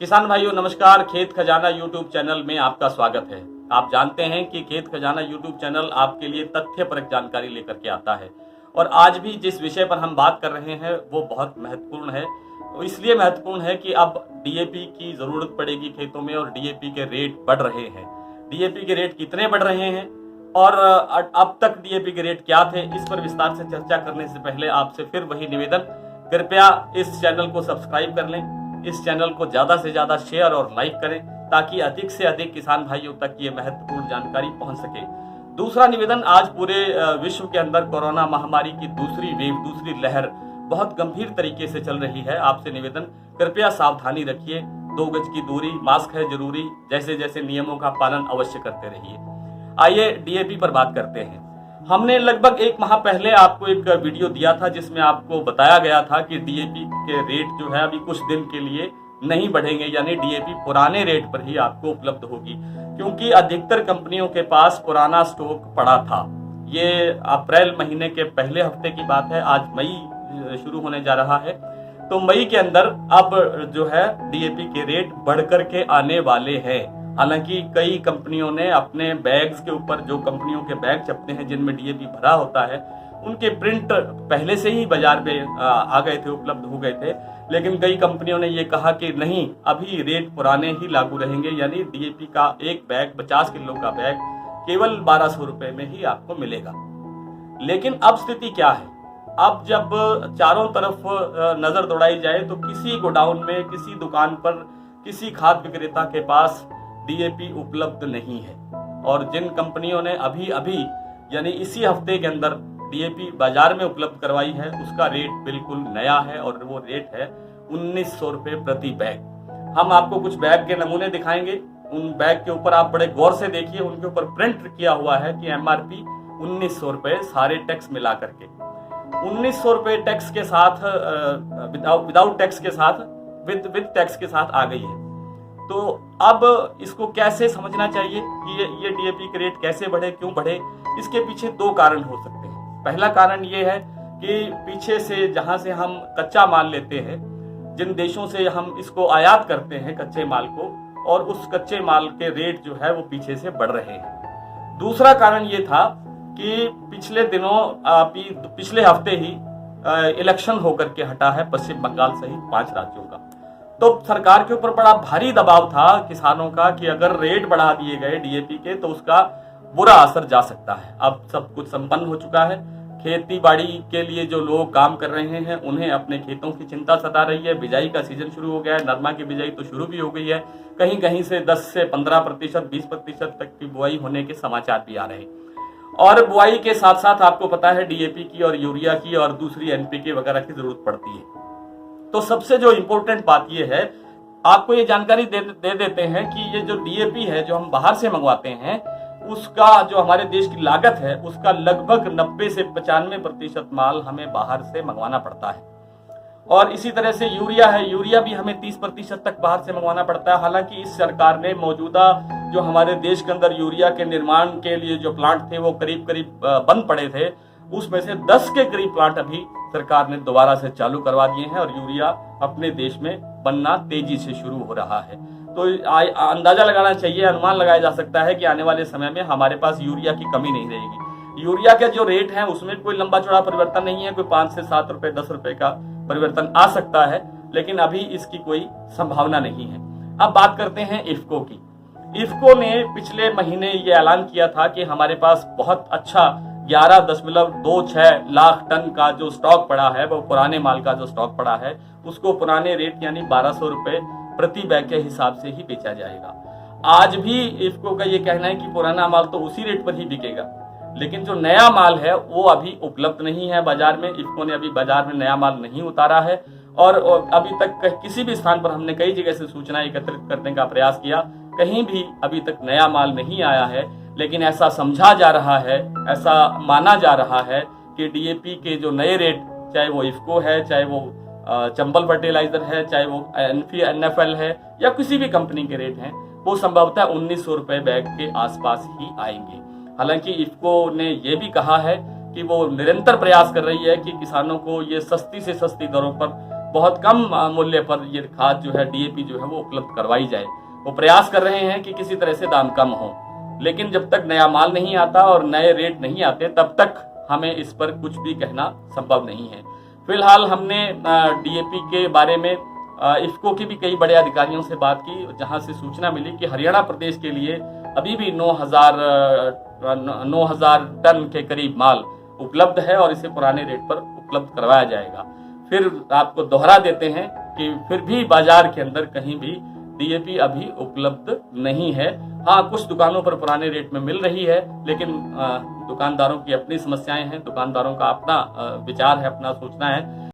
किसान भाइयों नमस्कार। खेत खजाना यूट्यूब चैनल में आपका स्वागत है। आप जानते हैं कि खेत खजाना यूट्यूब चैनल आपके लिए तथ्यपरक जानकारी लेकर के आता है और आज भी जिस विषय पर हम बात कर रहे हैं वो बहुत महत्वपूर्ण है। इसलिए महत्वपूर्ण है कि अब डीएपी की जरूरत पड़ेगी खेतों में और डीएपी के रेट बढ़ रहे हैं। डीएपी के रेट कितने बढ़ रहे हैं और अब तक डीएपी के रेट क्या थे, इस पर विस्तार से चर्चा करने से पहले आपसे फिर वही निवेदन, कृपया इस चैनल को सब्सक्राइब कर लें, इस चैनल को ज्यादा से ज्यादा शेयर और लाइक करें ताकि अधिक से अधिक किसान भाइयों तक ये महत्वपूर्ण जानकारी पहुंच सके। दूसरा निवेदन, आज पूरे विश्व के अंदर कोरोना महामारी की दूसरी वेव, दूसरी लहर बहुत गंभीर तरीके से चल रही है। आपसे निवेदन, कृपया सावधानी रखिए, 2 गज की दूरी, मास्क है जरूरी, जैसे जैसे नियमों का पालन अवश्य करते रहिए। आइए डीएपी पर बात करते हैं। हमने लगभग 1 माह पहले आपको एक वीडियो दिया था जिसमें आपको बताया गया था कि डीएपी के रेट जो है अभी कुछ दिन के लिए नहीं बढ़ेंगे, यानी डीएपी पुराने रेट पर ही आपको उपलब्ध होगी, क्योंकि अधिकतर कंपनियों के पास पुराना स्टॉक पड़ा था। ये अप्रैल महीने के पहले हफ्ते की बात है, आज मई शुरू होने जा रहा है, तो मई के अंदर अब जो है डीएपी के रेट बढ़कर के आने वाले हैं। हालांकि कई कंपनियों ने अपने बैग्स के ऊपर, जो कंपनियों के बैग छपते हैं जिनमें डीएपी भरा होता है, उनके प्रिंट पहले से ही बाजार में आ गए थे, उपलब्ध हो गए थे। लेकिन कई कंपनियों ने ये कहा कि नहीं, अभी रेट पुराने ही लागू रहेंगे, यानी डीएपी का एक बैग, 50 किलो का बैग केवल 1200 रुपए में ही आपको मिलेगा। लेकिन अब स्थिति क्या है? अब जब चारों तरफ नजर दौड़ाई जाए तो किसी गोडाउन में, किसी दुकान पर, किसी खाद विक्रेता के पास डीएपी उपलब्ध नहीं है। और जिन कंपनियों ने अभी यानी इसी हफ्ते के अंदर डीएपी बाजार में उपलब्ध करवाई है, उसका रेट बिल्कुल नया है और वो रेट है 1900 रुपए प्रति बैग। हम आपको कुछ बैग के नमूने दिखाएंगे, उन बैग के ऊपर आप बड़े गौर से देखिए, उनके ऊपर प्रिंट किया हुआ है कि एमआरपी 1900 रुपए, सारे टैक्स मिला करके 1900 रुपए टैक्स के साथ, विदाउट टैक्स के साथ, विद टैक्स के साथ आ गई है। तो अब इसको कैसे समझना चाहिए कि ये डीएपी के रेट कैसे बढ़े, क्यों बढ़े? इसके पीछे 2 कारण हो सकते हैं। पहला कारण ये है कि पीछे से जहां से हम कच्चा माल लेते हैं, जिन देशों से हम इसको आयात करते हैं कच्चे माल को, और उस कच्चे माल के रेट जो है वो पीछे से बढ़ रहे हैं। दूसरा कारण ये था कि पिछले दिनों, पिछले हफ्ते ही इलेक्शन होकर के हटा है पश्चिम बंगाल सहित 5 राज्यों का। तो सरकार के ऊपर बड़ा भारी दबाव था किसानों का कि अगर रेट बढ़ा दिए गए डीएपी के तो उसका बुरा असर जा सकता है। अब सब कुछ संपन्न हो चुका है। खेती बाड़ी के लिए जो लोग काम कर रहे हैं उन्हें अपने खेतों की चिंता सता रही है। बिजाई का सीजन शुरू हो गया है, नरमा की बिजाई तो शुरू भी हो गई है। कहीं कहीं से 10 से 15%, 20% तक की बुआई होने के समाचार भी आ रहे हैं। और बुआई के साथ साथ आपको पता है डीएपी की और यूरिया की और दूसरी एनपीके वगैरह की जरूरत पड़ती है। तो सबसे जो इम्पोर्टेंट बात यह है, आपको ये जानकारी दे देते हैं कि ये जो डीएपी है जो हम बाहर से मंगवाते हैं, उसका जो हमारे देश की लागत है उसका लगभग 90 से 95% माल हमें बाहर से मंगवाना पड़ता है। और इसी तरह से यूरिया है, यूरिया भी हमें 30% तक बाहर से मंगवाना पड़ता है। हालांकि इस सरकार ने मौजूदा जो हमारे देश के अंदर यूरिया के निर्माण के लिए जो प्लांट थे वो करीब करीब बंद पड़े थे, उसमें से 10 के करीब प्लांट अभी सरकार ने दोबारा से चालू करवा दिए हैं और यूरिया अपने देश में बनना तेजी से शुरू हो रहा है। तो अंदाजा लगाना चाहिए, अनुमान लगाया जा सकता है कि आने वाले समय में हमारे पास यूरिया की कमी नहीं रहेगी। यूरिया के जो रेट है उसमें कोई लंबा चौड़ा परिवर्तन नहीं है, कोई 5 से 7 रुपए, 10 रुपए का परिवर्तन आ सकता है, लेकिन अभी इसकी कोई संभावना नहीं है। अब बात करते हैं इफ्को की। इफ्को ने पिछले महीने ये ऐलान किया था कि हमारे पास बहुत अच्छा 11.26 लाख टन का जो स्टॉक पड़ा है, वो पुराने माल का जो स्टॉक पड़ा है, उसको पुराने रेट यानी 1200 रुपए प्रति बैग के हिसाब से ही बेचा जाएगा। आज भी इफ्को का ये कहना है कि पुराना माल तो उसी रेट पर ही बिकेगा, लेकिन जो नया माल है वो अभी उपलब्ध नहीं है बाजार में। इफ्को ने अभी बाजार में नया माल नहीं उतारा है और अभी तक किसी भी स्थान पर हमने कई जगह से सूचना एकत्रित करने का प्रयास किया, कहीं भी अभी तक नया माल नहीं आया है। लेकिन ऐसा समझा जा रहा है, ऐसा माना जा रहा है कि डीएपी के जो नए रेट, चाहे वो इफ्को है, चाहे वो चंबल फर्टिलाइजर है, चाहे वो एनएफएल है या किसी भी कंपनी के रेट हैं, वो संभवतः 1900 रुपए बैग के आसपास ही आएंगे। हालांकि इफ्को ने यह भी कहा है कि वो निरंतर प्रयास कर रही है कि किसानों को ये सस्ती से सस्ती दरों पर बहुत कम मूल्य पर ये खाद जो है, डीएपी जो है वो उपलब्ध करवाई जाए। वो प्रयास कर रहे हैं कि किसी तरह से दाम कम हो, लेकिन जब तक नया माल नहीं आता और नए रेट नहीं आते तब तक हमें इस पर कुछ भी कहना संभव नहीं है। फिलहाल हमने डीएपी के बारे में इफ्को के भी कई बड़े अधिकारियों से बात की, जहां से सूचना मिली कि हरियाणा प्रदेश के लिए अभी भी 9,000 टन के करीब माल उपलब्ध है और इसे पुराने रेट पर उपलब्ध करवाया जाएगा। फिर आपको दोहरा देते हैं कि फिर भी बाजार के अंदर कहीं भी डीएपी अभी उपलब्ध नहीं है। हाँ, कुछ दुकानों पर पुराने रेट में मिल रही है, लेकिन दुकानदारों की अपनी समस्याएं हैं, दुकानदारों का अपना विचार है, अपना सोचना है।